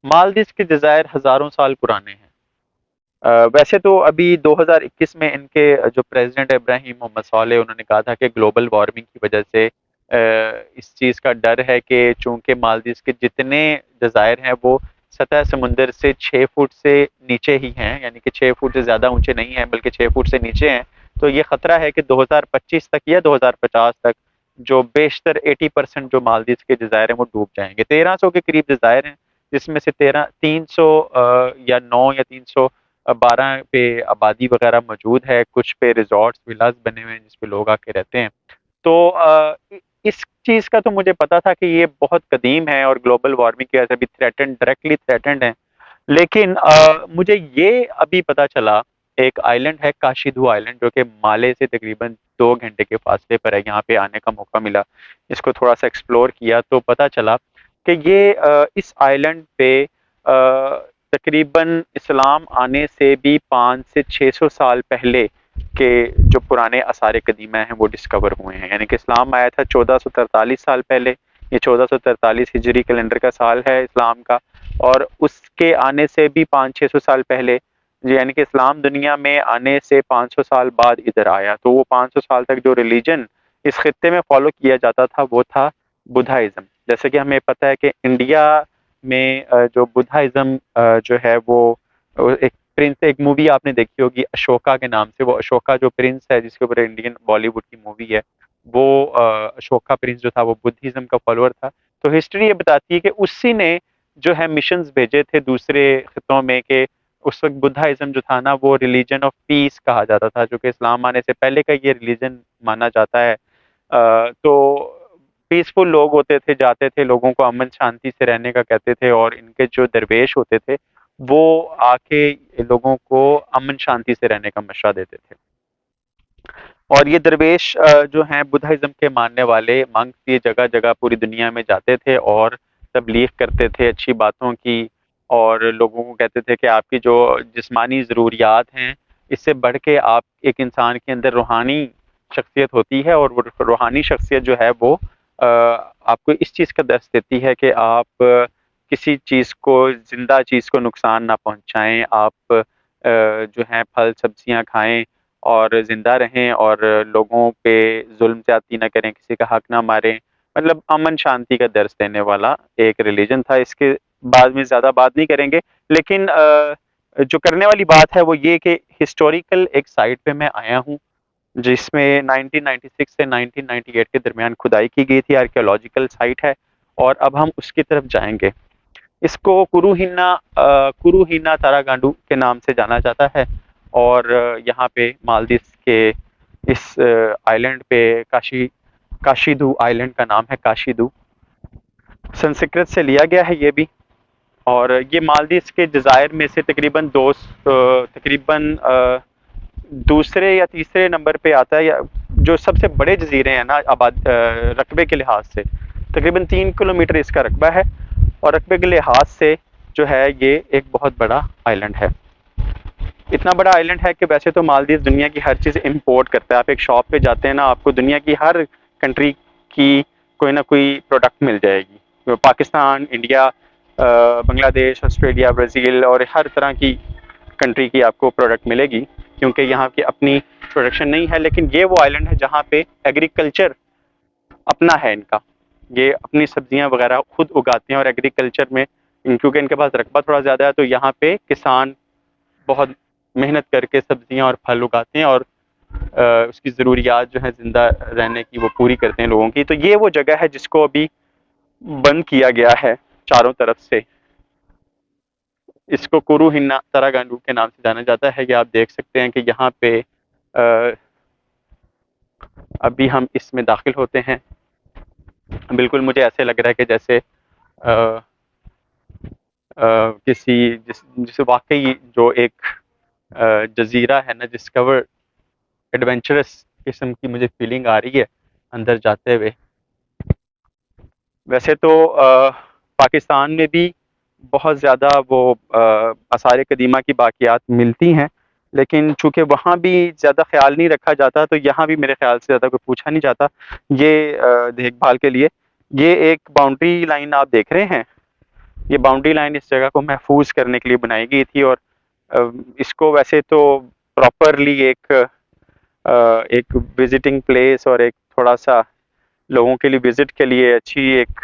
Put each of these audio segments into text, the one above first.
मालदीव के जज़ायर हज़ारों साल पुराने हैं। वैसे तो अभी 2021 में इनके जो प्रेसिडेंट इब्राहिम मोहम्मद सोलेह उन्होंने कहा था कि ग्लोबल वार्मिंग की वजह से इस चीज़ का डर है कि चूंकि मालदीव के जितने जज़ायर हैं वो सतह समुंदर से 6 फुट से नीचे ही हैं, यानी कि 6 फुट से ज़्यादा ऊंचे नहीं हैं बल्कि 6 फुट से नीचे हैं। तो ये खतरा है कि 2025 तक या 2050 तक जो बेशतर 80% जो मालदीव के जज़ायर हैं वो डूब जाएंगे। 1300 के करीब जज़ायर हैं, जिसमें से 300 या 9 या 312 पे आबादी वगैरह मौजूद है, कुछ पे रिजॉर्ट्स विलास बने हुए हैं जिस पे लोग आके रहते हैं। तो इस चीज़ का तो मुझे पता था कि ये बहुत कदीम है और ग्लोबल वार्मिंग की वजह से भी डायरेक्टली थ्रेटेंड है। लेकिन मुझे ये अभी पता चला, एक आइलैंड है काशीधु आइलैंड जो कि माले से तकरीबन 2 घंटे के फासले पर है। यहाँ पे आने का मौका मिला, इसको थोड़ा सा एक्सप्लोर किया तो पता चला कि ये इस आइलैंड पे तकरीबन इस्लाम आने से भी 500 से 600 साल पहले के जो पुराने आसार कदीमा हैं वो डिस्कवर हुए हैं। यानी कि इस्लाम आया था 1443 साल पहले। ये 1443 हिजरी कैलेंडर का साल है इस्लाम का। और उसके आने से भी 500-600 साल पहले, यानी कि इस्लाम दुनिया में आने से 500 साल बाद इधर आया। तो वो 500 साल तक जो रिलीजन इस खत्ते में फॉलो किया जाता था वो था बुद्धाइज्म। जैसे कि हमें पता है कि इंडिया में जो बुद्धाइज्म जो है वो एक प्रिंस, एक मूवी आपने देखी होगी अशोका के नाम से। वो अशोका जो प्रिंस है जिसके ऊपर इंडियन बॉलीवुड की मूवी है, वो अशोका प्रिंस जो था वो बुद्धिज्म का फॉलोअर था। तो हिस्ट्री ये बताती है कि उसी ने जो है मिशंस भेजे थे दूसरे खितों में कि उस वक्त बुद्धाइज्म जो था ना वो रिलीजन ऑफ पीस कहा जाता था, जो कि इस्लाम आने से पहले का ये रिलीजन माना जाता है। तो पीसफुल लोग होते थे, जाते थे, लोगों को अमन शांति से रहने का कहते थे, और इनके जो दरवेश होते थे वो आके लोगों को अमन शांति से रहने का मशवरा देते थे। और ये दरवेश जो हैं बुद्धाइज्म के मानने वाले मंक्स, ये जगह जगह पूरी दुनिया में जाते थे और तबलीग करते थे अच्छी बातों की, और लोगों को कहते थे कि आपकी जो जिस्मानी ज़रूरियात हैं इससे बढ़ के आप एक इंसान के अंदर रूहानी शख्सियत होती है, और वो रूहानी शख्सियत जो है वो आपको इस चीज़ का दर्स देती है कि आप किसी चीज़ को, जिंदा चीज़ को नुकसान ना पहुंचाएं। आप जो हैं फल सब्जियां खाएं और ज़िंदा रहें, और लोगों पे जुल्म ज़्यादती ना करें, किसी का हक ना मारें। मतलब अमन शांति का दर्स देने वाला एक रिलीजन था। इसके बाद में ज़्यादा बात नहीं करेंगे, लेकिन जो करने वाली बात है वो ये कि हिस्टोरिकल एक साइट पे मैं आया हूँ जिसमें 1996 से 1998 के दरमियान खुदाई की गई थी, आर्कियोलॉजिकल साइट है, और अब हम उसकी तरफ जाएंगे। इसको कुरुहिना तारागांडू के नाम से जाना जाता है, और यहाँ पे मालदीव के इस आइलैंड पे काशीदू आइलैंड का नाम है काशीदू, संस्कृत से लिया गया है ये भी। और ये मालदीव के जज़ायर में से तकरीबन दूसरे या तीसरे नंबर पे आता है, या जो सबसे बड़े जजीरे हैं ना रकबे के लिहाज से, तकरीबन 3 किलोमीटर इसका रकबा है, और रकबे के लिहाज से जो है ये एक बहुत बड़ा आइलैंड है। इतना बड़ा आइलैंड है कि वैसे तो मालदीव दुनिया की हर चीज़ इंपोर्ट करता है। आप एक शॉप पे जाते हैं ना, आपको दुनिया की हर कंट्री की कोई ना कोई प्रोडक्ट मिल जाएगी। तो Pakistan, India, Bangladesh, Australia, Brazil और हर तरह की कंट्री की आपको प्रोडक्ट मिलेगी, क्योंकि यहाँ की अपनी प्रोडक्शन नहीं है। लेकिन ये वो आइलैंड है जहाँ पे एग्रीकल्चर अपना है इनका। ये अपनी सब्जियां वगैरह खुद उगाते हैं, और एग्रीकल्चर में क्योंकि इनके पास रकबा थोड़ा ज़्यादा है तो यहाँ पे किसान बहुत मेहनत करके सब्जियां और फल उगाते हैं, और उसकी ज़रूरियात जो है ज़िंदा रहने की वो पूरी करते हैं लोगों की। तो ये वो जगह है जिसको अभी बंद किया गया है चारों तरफ से। इसको कुरुहिना तारागांडू के नाम से जाना जाता है। ये आप देख सकते हैं कि यहाँ पे अभी हम इसमें दाखिल होते हैं। बिल्कुल मुझे ऐसे लग रहा है कि जैसे अ, जिसे वाकई जो एक जजीरा है ना, डिस्कवर एडवेंचरस किस्म की मुझे फीलिंग आ रही है अंदर जाते हुए। वैसे तो पाकिस्तान में भी बहुत ज़्यादा वो आसार कदीमा की बाक़ियात मिलती हैं, लेकिन चूँकि वहाँ भी ज़्यादा ख्याल नहीं रखा जाता तो यहाँ भी मेरे ख्याल से ज़्यादा कोई पूछा नहीं जाता ये देखभाल के लिए। ये एक बाउंड्री लाइन आप देख रहे हैं, ये बाउंड्री लाइन इस जगह को महफूज करने के लिए बनाई गई थी, और इसको वैसे तो प्रॉपरली एक विजिटिंग प्लेस और एक थोड़ा सा लोगों के लिए विजिट के लिए अच्छी एक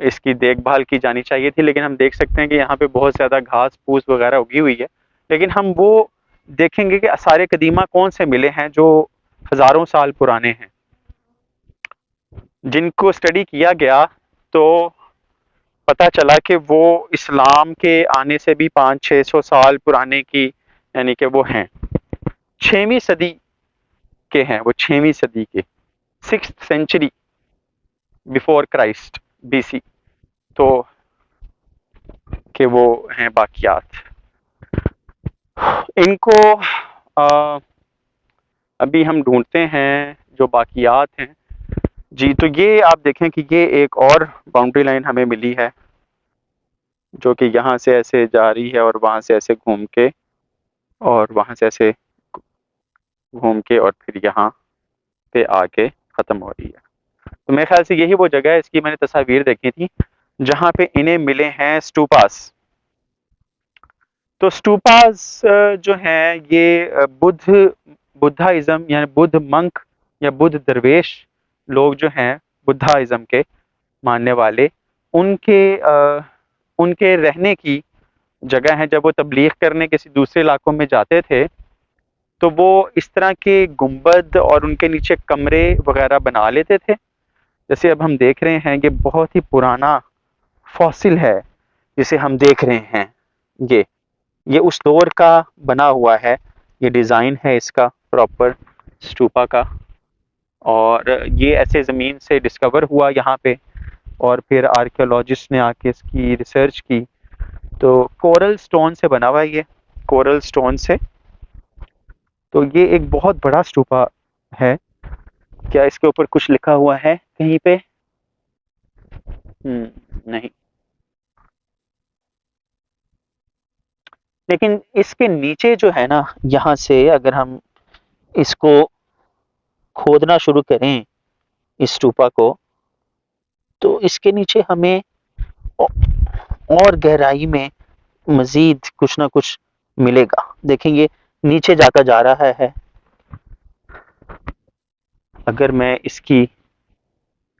इसकी देखभाल की जानी चाहिए थी, लेकिन हम देख सकते हैं कि यहाँ पे बहुत ज़्यादा घास फूस वगैरह उगी हुई है। लेकिन हम वो देखेंगे कि आसार कदीमा कौन से मिले हैं जो हज़ारों साल पुराने हैं, जिनको स्टडी किया गया तो पता चला कि वो इस्लाम के आने से भी 500-600 साल पुराने की, यानी कि वो हैं 6वीं सदी के हैं, वो 6वीं सदी के, 6th century before Christ BC, तो कि वो हैं बाकियात। इनको आ, अभी हम ढूंढते हैं जो बाकियात हैं जी। तो ये आप देखें कि ये एक और बाउंड्री लाइन हमें मिली है जो कि यहाँ से ऐसे जा रही है और वहाँ से ऐसे घूम के और वहाँ से ऐसे घूम के और फिर यहाँ पे आके ख़त्म हो रही है। तो मेरे ख्याल से यही वो जगह है, इसकी मैंने तस्वीर देखी थी जहाँ पे इन्हें मिले हैं स्टूपास। तो स्टूपास जो हैं ये बुद्धाइज्म यानी बुद्ध मंक या बुद्ध दरवेश लोग जो हैं बुद्धाइज्म के मानने वाले, उनके उनके रहने की जगह है। जब वो तबलीग करने किसी दूसरे इलाकों में जाते थे तो वो इस तरह के गुंबद और उनके नीचे कमरे वगैरह बना लेते थे। जैसे अब हम देख रहे हैं ये बहुत ही पुराना फॉसिल है जिसे हम देख रहे हैं। ये उस दौर का बना हुआ है, ये डिज़ाइन है इसका प्रॉपर स्टूपा का, और ये ऐसे ज़मीन से डिस्कवर हुआ यहाँ पे और फिर आर्कियोलॉजिस्ट ने आके इसकी रिसर्च की। तो कोरल स्टोन से बना हुआ है ये, कोरल स्टोन से। तो ये एक बहुत बड़ा स्टूपा है। क्या इसके ऊपर कुछ लिखा हुआ है कहीं पे? नहीं। लेकिन इसके नीचे जो है ना, यहाँ से अगर हम इसको खोदना शुरू करें इस स्टूपा को, तो इसके नीचे हमें और गहराई में मजीद कुछ ना कुछ मिलेगा। देखेंगे नीचे जाता जा रहा है। अगर मैं इसकी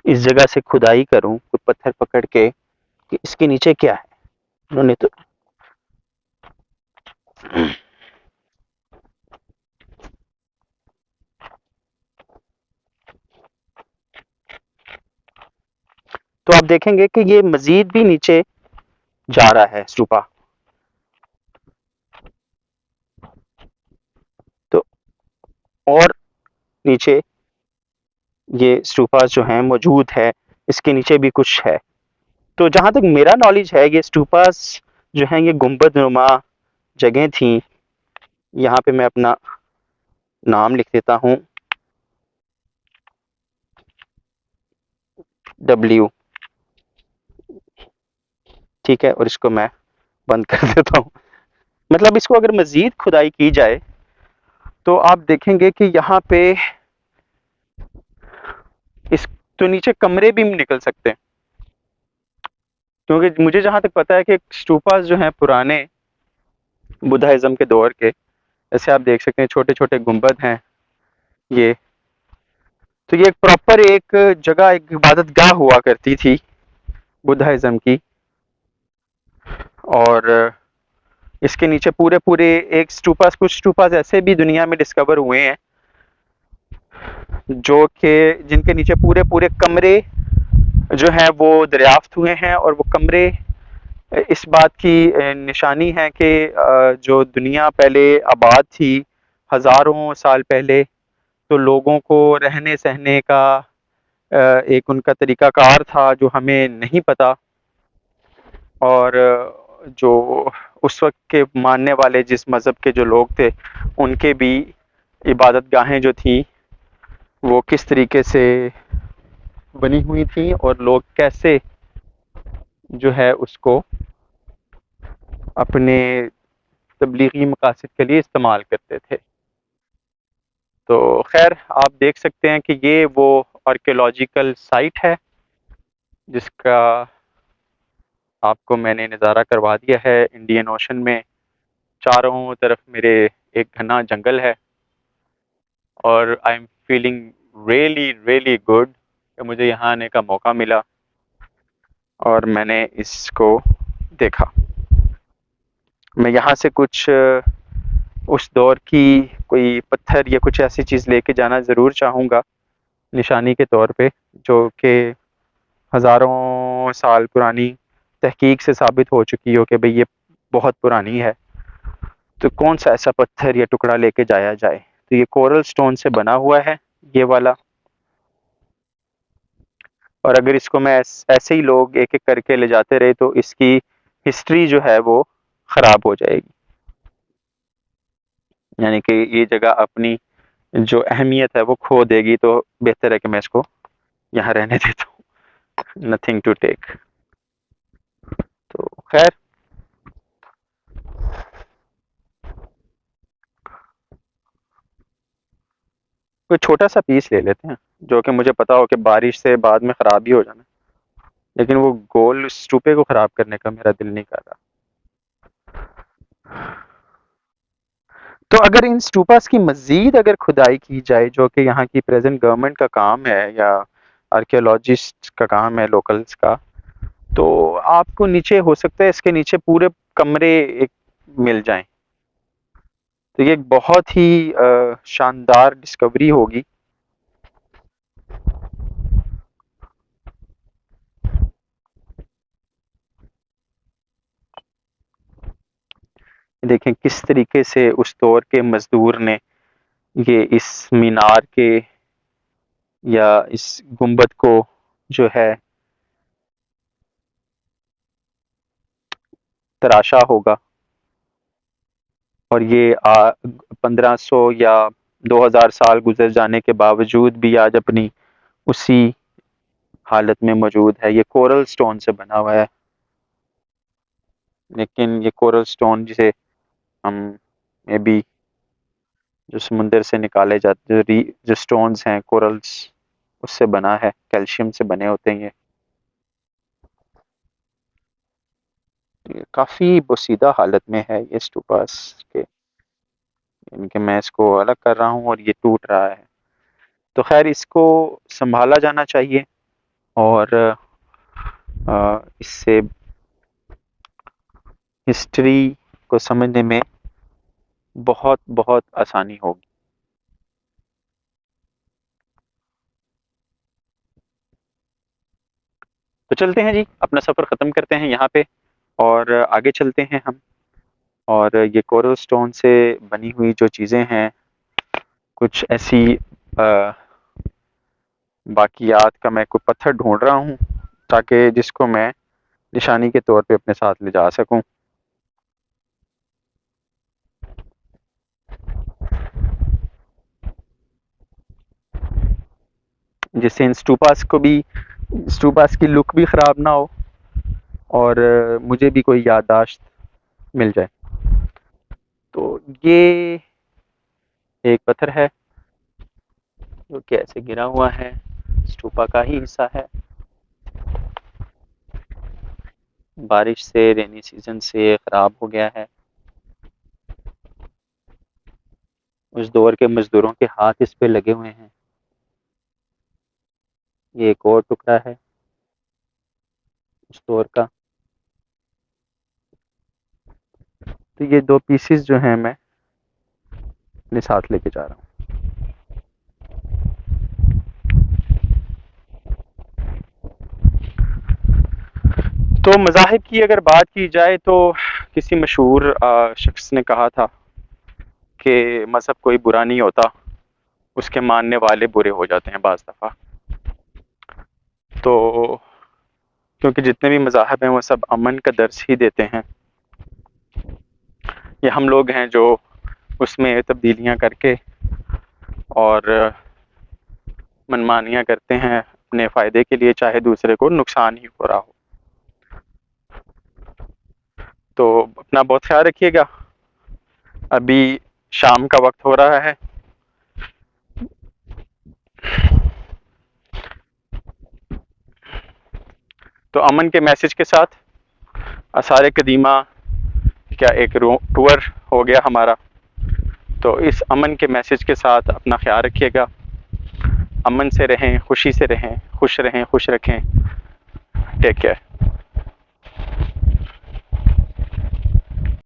इस जगह से खुदाई करूं कोई पत्थर पकड़ के कि इसके नीचे क्या है, उन्होंने तो आप देखेंगे कि ये मजीद भी नीचे जा रहा है स्टूपा। तो और नीचे ये स्टूपास जो हैं मौजूद है, इसके नीचे भी कुछ है। तो जहां तक मेरा नॉलेज है ये स्टूपास जो हैं ये गुंबद नुमा जगह थी। यहाँ पे मैं अपना नाम लिख देता हूँ, डब्ल्यू, ठीक है, और इसको मैं बंद कर देता हूँ। मतलब इसको अगर मजीद खुदाई की जाए तो आप देखेंगे कि यहाँ पे इस तो नीचे कमरे भी निकल सकते हैं, क्योंकि मुझे जहां तक पता है कि स्टूपास जो हैं पुराने बुद्धाइज्म के दौर के, जैसे आप देख सकते हैं छोटे छोटे गुंबद हैं ये। तो ये प्रॉपर एक जगह, एक इबादत गाह हुआ करती थी बुद्धाइज्म की। और इसके नीचे पूरे पूरे एक स्टूपास, कुछ स्टूपास ऐसे भी दुनिया में डिस्कवर हुए हैं जो कि जिनके नीचे पूरे पूरे कमरे जो हैं वो दरियाफ्त हुए हैं। और वो कमरे इस बात की निशानी है कि जो दुनिया पहले आबाद थी हज़ारों साल पहले, तो लोगों को रहने सहने का एक उनका तरीकाकार था जो हमें नहीं पता। और जो उस वक्त के मानने वाले जिस मज़हब के जो लोग थे उनके भी इबादत गाहें जो थी वो किस तरीके से बनी हुई थी और लोग कैसे जो है उसको अपने तबलीगी मकासद के लिए इस्तेमाल करते थे। तो खैर आप देख सकते हैं कि ये वो आर्कियोलॉजिकल साइट है जिसका आपको मैंने नज़ारा करवा दिया है इंडियन ओशन में। चारों तरफ मेरे एक घना जंगल है और I am feeling really really good कि मुझे यहाँ आने का मौका मिला और मैंने इसको देखा। मैं यहाँ से कुछ उस दौर की कोई पत्थर या कुछ ऐसी चीज़ लेके जाना ज़रूर चाहूँगा निशानी के तौर पे, जो कि हज़ारों साल पुरानी तहकीक से साबित हो चुकी हो कि भाई ये बहुत पुरानी है। तो कौन सा ऐसा पत्थर या टुकड़ा लेके जाया जाए? तो ये कोरल स्टोन से बना हुआ है, ये वाला। और अगर इसको मैं ऐसे ही लोग एक-एक करके ले जाते रहे तो इसकी हिस्ट्री जो है वो ख़राब हो जाएगी। यानी कि ये जगह अपनी जो अहमियत है वो खो देगी, तो बेहतर है कि मैं इसको यहाँ रहने देता हूँ। Nothing to take. तो खैर, कोई छोटा सा पीस ले लेते हैं जो कि मुझे पता हो कि बारिश से बाद में ख़राब ही हो जाना, लेकिन वो गोल स्टूपे को ख़राब करने का मेरा दिल नहीं कर रहा। तो अगर इन स्टूपास की मज़ीद अगर खुदाई की जाए, जो कि यहाँ की प्रेज़ेंट गवर्नमेंट का काम है या आर्कियोलॉजिस्ट का काम है लोकल्स का, तो आपको नीचे हो सकता है इसके नीचे पूरे कमरे एक मिल जाएँ। तो ये एक बहुत ही शानदार डिस्कवरी होगी। देखें किस तरीके से उस दौर के मज़दूर ने ये इस मीनार के या इस गुंबद को जो है तराशा होगा। और ये 1500 या 2000 साल गुजर जाने के बावजूद भी आज अपनी उसी हालत में मौजूद है। ये कोरल स्टोन से बना हुआ है, लेकिन ये कोरल स्टोन जिसे हम मे बी जो समुंदर से निकाले जाते जो स्टोन्स हैं कोरल्स, उससे बना है, कैल्शियम से बने होते हैं ये काफ़ी बोसीदा हालत में है ये स्टूपास के। इनके मैं इसको अलग कर रहा हूँ और ये टूट रहा है। तो खैर इसको संभाला जाना चाहिए और इससे हिस्ट्री को समझने में बहुत बहुत आसानी होगी। तो चलते हैं जी, अपना सफ़र ख़त्म करते हैं यहाँ पे और आगे चलते हैं हम। और ये कोरल स्टोन से बनी हुई जो चीज़ें हैं, कुछ ऐसी बाकियात का मैं कोई पत्थर ढूंढ रहा हूँ ताकि जिसको मैं निशानी के तौर पे अपने साथ ले जा सकूं। जिससे इन स्टूपास को भी, स्टूपास की लुक भी ख़राब ना हो और मुझे भी कोई याददाश्त मिल जाए। तो ये एक पत्थर है जो कि ऐसे गिरा हुआ है, स्टूपा का ही हिस्सा है। बारिश से, रेनी सीजन से ख़राब हो गया है। उस दौर के मज़दूरों के हाथ इस पे लगे हुए हैं। ये एक और टुकड़ा है उस दौर का। तो ये 2 पीसेस जो हैं मैं अपने साथ लेके जा रहा हूँ। तो मज़ाहिब की अगर बात की जाए तो किसी मशहूर शख्स ने कहा था कि मज़हब कोई बुरा नहीं होता, उसके मानने वाले बुरे हो जाते हैं बाज़ दफ़ा। तो क्योंकि जितने भी मज़ाहिब हैं वो सब अमन का दर्स ही देते हैं। ये हम लोग हैं जो उसमें तब्दीलियाँ करके और मनमानियाँ करते हैं अपने फ़ायदे के लिए, चाहे दूसरे को नुकसान ही हो रहा हो। तो अपना बहुत ख्याल रखिएगा। अभी शाम का वक्त हो रहा है। तो अमन के मैसेज के साथ आसार कदीमा क्या एक टूर हो गया हमारा। तो इस अमन के मैसेज के साथ अपना ख्याल रखिएगा, अमन से रहें, खुशी से रहें, खुश रहें, खुश रखें। Take care.